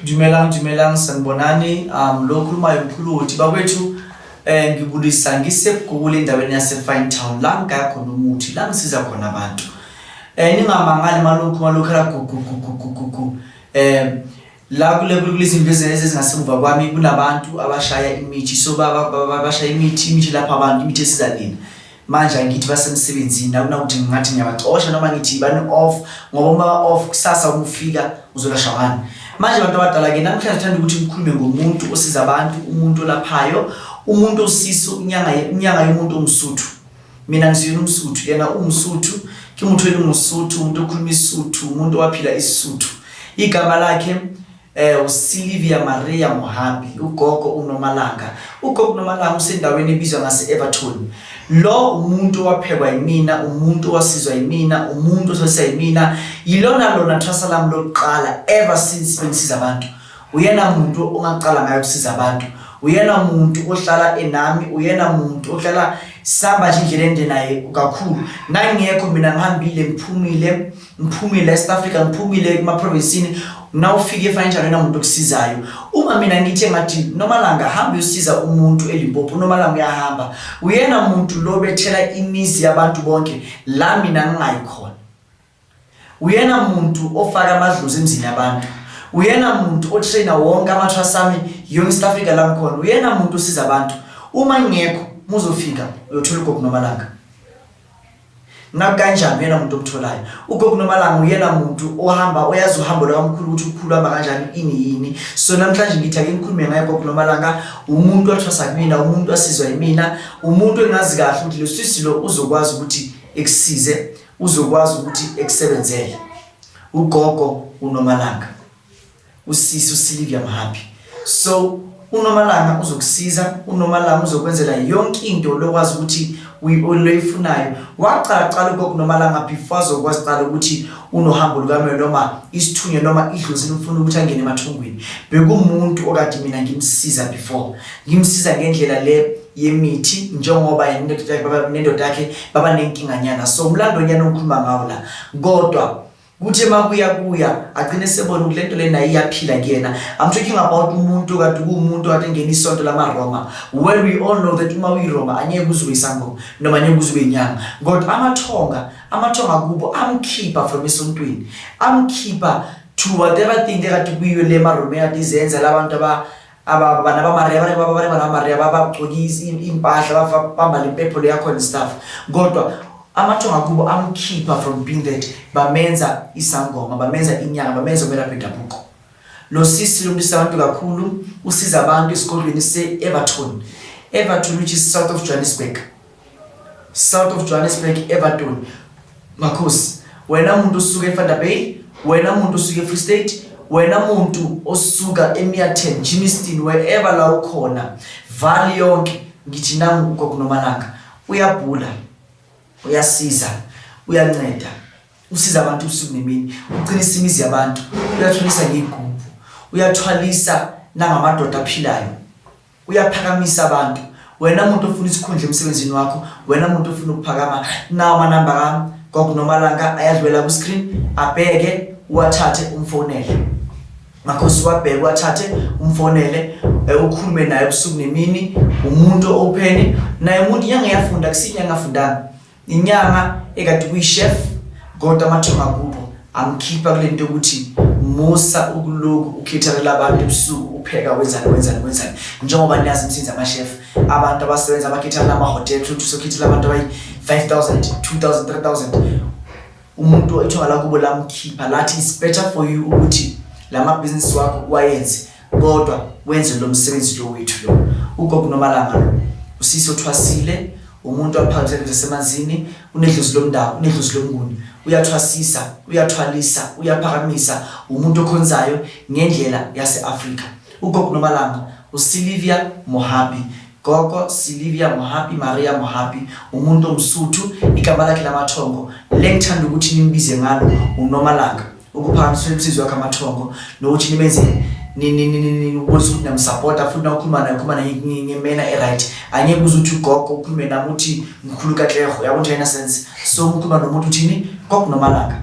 Dumelang sanibonani lo khulumayo umkhulu uthi bakwethu ngibulisa ngisegule endaweni yase Fine Town la ngaya khona umuthi la ngisiza khona abantu ningamangali malokhu la kulezinto ezingasemuva kwami kunabantu abashaya imithi so babashaya imithi lapha abantu imithi esizalini manje ngithi basemsebenzini akunakuthi ngathi ngiyabacosha noma ngithi bani off ngoba uma off kusasa umufika uzolashwana manje abantu abadala ke namhlanje ngithanda ukuthi ngikhulume ngomuntu osiza abantu umuntu olaphayo umuntu osiso inyanga yomuntu omsuthu mina ngiziyona umsuthu yena umsuthu kimuntu elimsuthu umuntu okhuluma isuthu umuntu owaphila isuthu igama lakhe uSilvia Maria Mohabi ugogo uNomalanga usendaweni ebizwa ngase Everton lo umuntu waphekwa yimina umuntu wasizwa yimina umuntu osisa yimina yilona trust lami lokuqala ever since bengisiza abantu uyena umuntu ongaqala ngayo ukusiza abantu uyena umuntu ohlala enami uyena umuntu ohlala samba nje indlela ende naye kakhulu nangiyekho mina ngihambile ngiphumile eSouth Africa ngiphumile kuma province na ufike eFinancial wena umuntu okusizayo uma mina ngithi ngathi Nomalanga hamba uyosiza umuntu eLimpopo Nomalanga uyahamba uyena umuntu lo bethela imizi yabantu bonke la mina ngingayikhona uyena umuntu ofaka amadlozi emzini yabantu uyena umuntu otrainer wonke amatrasami yonke South Africa la ngikhona uyena umuntu osiza abantu uma ngekho muzofika uyothola ugogo Nomalanga nakanjani uyena umuntu okutholayo ugogo Nomalanga uyena umuntu ohamba oyazi uhambo lwamkhulu ukuthi ukhuluma kanjani yini so namhlanje ngithi ake ngikhulume ngaye ugogo Nomalanga umuntu othwasa kumina umuntu asizwa yimina umuntu engazi kahle ukuthi lesisi lo uzokwazi ukuthi ekusize uzokwazi ukuthi ekusebenzele ugogo uNomalanga usisi uSilvia Mohabi so uNomalanga uzokusiza uNomalanga uzokwenzela yonke into lokwazi ukuthi uyifunayo waqala ugogo Nomalanga before azokwazi qala ukuthi unohambo lukamelo noma isithunywe noma idlozi ufuna ukuthi angene emathungweni bekumuntu okade mina ngimsiza before ngimsiza ngendlela le yemithi njengoba nendoda yakhe baba nenkinganyana so umlando nyana okhuluma ngawo la kodwa kuthi makuya agcine sebona kulento lena iyaphila kuyena I'm talking about umuntu kade kuumuntu ade ngena isonto lamaRoma where we all know that uma uyiRoma anyeke uzwe isango noma anyeke uzwe inyanga kodwa amathonga kubo amkhipha from esontweni amkhipha to whatever thing kade kuyiyo le maRoma yazizenza labantu abana bamaria babagcokisa impahla bafamba lempepho yakho and stuff kodwa amathonga kubo amkhipha from being that bamenza isangoma bamenza inyanga bamenza umelaphi dabuko lo sisi lo mdisa abantu kakhulu usiza abantu esikolweni seEverton which is south of Johannesburg Everton makhosi wena umuntu osuka eVanderbijl wena umuntu osuka eFree State wena umuntu osuka eMeerton Germiston wherever la ukhona valley yonke ngithi nangu ugogo Nomalanga uyabhula uyasiza uyanceda usiza abantu usuku nemini uqinisa imizi yabantu uyathwalisa ngegubhu uyathwalisa nangamadoda aphilayo uyaphakamisa abantu wena umuntu ofuna isikhundla emsebenzini wakho wena umuntu ofuna ukuphakama nawo amanamba kami gogo Nomalanga ayadlula ku screen abheke uwathathe umfonele makhosi wabheka wathathe umfonele ukhulume naye usuku nemini umuntu open naye umuntu inyanga yafunda kusinyanga afundanga inyanga ekade kuyichef kodwa amathonga kubo amkhipha kulento ukuthi musa ukuloku ukhethalela abantu ebusuku upheka wenzani njengoba niyazi imsinza ama-chef abantu abasebenza abakhethela ama-hotel futhi sokhethela abantu abayi 5,000 2,000 3,000 umuntu ethonga la kubo lamkhipha lathi it's better for you ukuthi lama business wakho wayenze kodwa wenze lo msebenzi lo wethu lo ugogo Nomalanga usisi othwasile umuntu waphakathi esemanzini unedlozi lomndawo unedlozi lomnguni uyathwasisa uyathwalisa uyaphakamisa umuntu okhonzayo ngendlela yaseAfrika ugogo Nomalanga uSilvia Mohabi gogo Silvia Mohabi Maria Mohabi umuntu omsuthu igama lakhe lamathongo lengithanda ukuthi nimbize ngalo uNomalanga ukuphakamisa umsizi wakhe amathongo nokuthi nibenze ukuthi namsupporta futhi ukhuluma naye ngemena right anyeke uzuthi ugogo ukhulume nami uthi mkhulu kaTlego yabona ina sense so ukhuluma nomuntu uthini gogo Nomalanga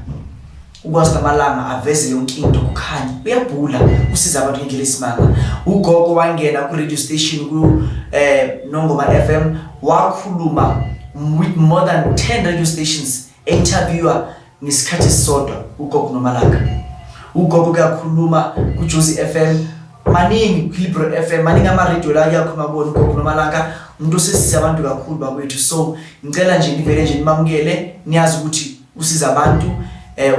ukwazi amalanga aveze yonke into kukhanya uyabhula usiza abantu ngendlela esimanga. Ugogo wangena ku radio station ku Nongoma FM wakhuluma with more than 10 radio stations, interviewer ngesikhathi sisodwa ugogo Nomalanga. Ugogo kuyakhuluma ku Jozi FM, maningi Kilbro FM, maningi ama radio la yakhuluma bona ugogo Nomalanga umuntu osisiza abantu kakhulu bakwethu. So ngicela nje nivele nje nimamukele, niyazi ukuthi usiza abantu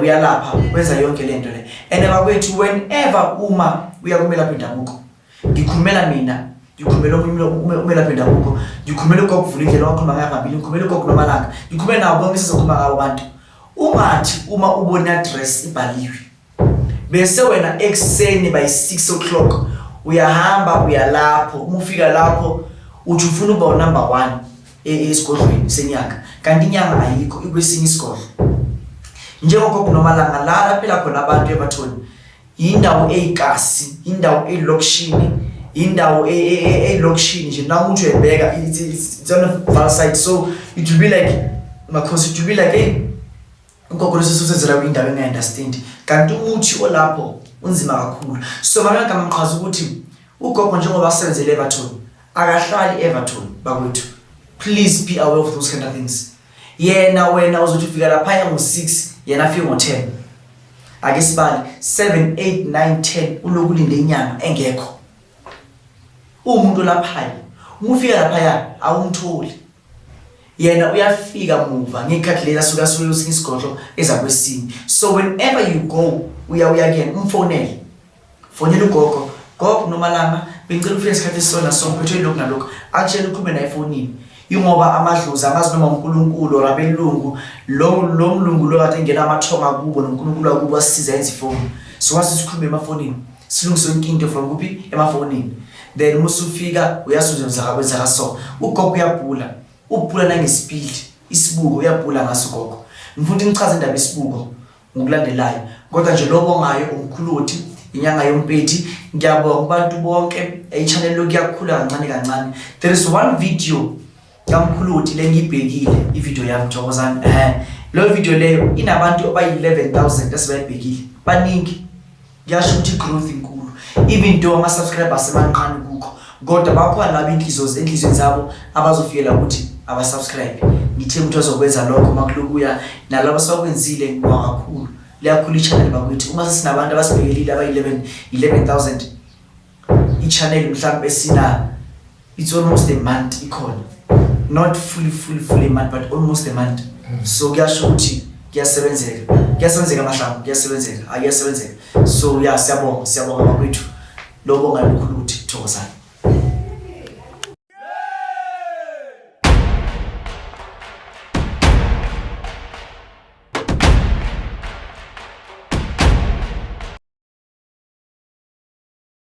uyalapha wenza yonke lento le. And bakwethu whenever uma uyakumela bendabuko, ngikhulumela mina, ngikhulumela umela bendabuko, ngikhulumela ugogo Vulindlela wakhuluma ngaphambili, ngikhulumela ugogo Nomalanga, ngikhulumela nabo bonke sizokhuluma ngabo abantu. Ungathi uma ubona address ibhaliwe bese wena ekseni by 6 o'clock uyahamba uyalapho, uma ufika lapho uthi ufuna uba number 1 esigodlweni senyanga, kanti inyanga ayikho ikwesinye isigodlo. Njengogogo Nomalanga la phela khona abantu ebathoni, indawo eyikasi, indawo elokishini, indawo elokishini nje nawo umuntu uyebheka it's on a far side. So it will be like makhosi, it will be like ugogo lesizozela indawo engaunderstand, kanti umuthi olapho unzima kakhulu. So manje ngamaqhaza ukuthi ugogo njengoba asebenzele eVerton akahlali eVerton bakwethu, please be aware of those kind of things. Yena wena uzothi ufika lapha ngo6 yena afike ngo10, ake sibali 7 8 9 10 ulokulinde inyanga engekho. Umuntu lapha umufika lapha awumtholi, yena uyafika muva ngekhathi leza suka usinga isigodlo ezakwesini. So whenever you go uya again umfonele, fonela ugogo, gogo Nomalanga bengicela ufike isikhathi sona somphethe lokho nalokho, akutshela ukhulume na efonini. Ingoba amadlozi angazi noma uNkulunkulu rabelungu lo mlungu lo kade ngena amathonga kubo noNkulunkulu akubo asiza enza ifoni. So wasikhulume emafonini, silungise yonke into from kuphi emafonini. Then musufika uyasuzenza kwenza so. Ugogo uyabhula, ubhula nangespeed, isibuko uyabhula ngaso gogo. Ngifuna ngichaze indaba isibuko ngokulandelayo, kodwa nje lobo ngayo umkhuluthi inyanga yompethi. Ngiyabonga kubantu bonke channel lo kuyakhula kancane kancane. There is one video kamkhuluthi lengibhekile ivideo yami Thokozani. Lo video leyo inabantu abayi11,000 esibayibhekile, baningi. Ngiyasho ukuthi growth inkulu, even though ama subscribers emancane kukho, kodwa bakhona laba enhlizweni zabo abazofikela ukuthi abasubscribe. Ngithe umuntu azokwenza lokho makulokuya nalabo sebakwenzile ngwakakhulu liyakhulu ichannel bakwethu. Uma sesinabantu abasibhekelile abayi11,000 ichannel mhlawumbe esina it's almost a month ikhona, not fully a month but almost a month. So kuyasho ukuthi kuyasebenzeka mahlamvu, kuyasebenzeka. So yeah, siyabonga bakwethu lobo ngalikhulu ukuthi Thokozani.